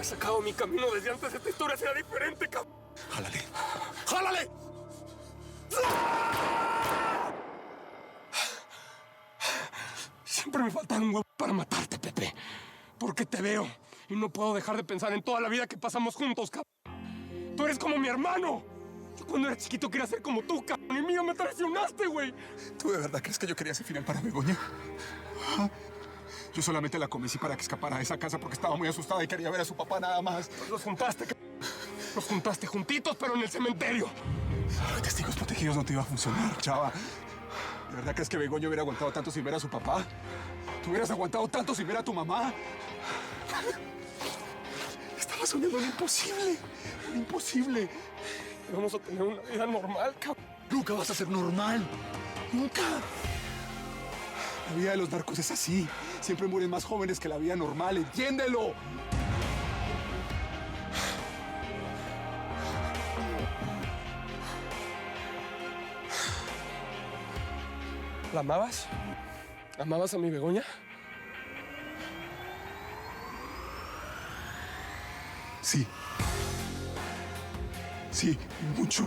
hubieras sacado mi camino desde antes, esta historia sería diferente, cabrón. ¡Jálale! ¡Jálale! Siempre me faltan un huevo para matarte, Pepe. Porque te veo y no puedo dejar de pensar en toda la vida que pasamos juntos, cabrón. Tú eres como mi hermano. Yo cuando era chiquito quería ser como tú, cabrón. Y mío, me traicionaste, güey. ¿Tú de verdad crees que yo quería ese final para Begoña? ¿Ah? Yo solamente la convencí para que escapara de esa casa porque estaba muy asustada y quería ver a su papá nada más. Los juntaste, cabrón. Los juntaste juntitos, pero en el cementerio. Lo de testigos protegidos no te iba a funcionar, chava. ¿De verdad crees que Begoña hubiera aguantado tanto sin ver a su papá? ¿Tú hubieras aguantado tanto sin ver a tu mamá? Estaba soñando lo imposible. Lo imposible. Vamos a tener una vida normal, cabrón. Nunca vas a ser normal. Nunca. La vida de los narcos es así. Siempre mueren más jóvenes que la vida normal. ¡Entiéndelo! ¿La amabas? ¿Amabas a mi Begoña? Sí. Sí, mucho.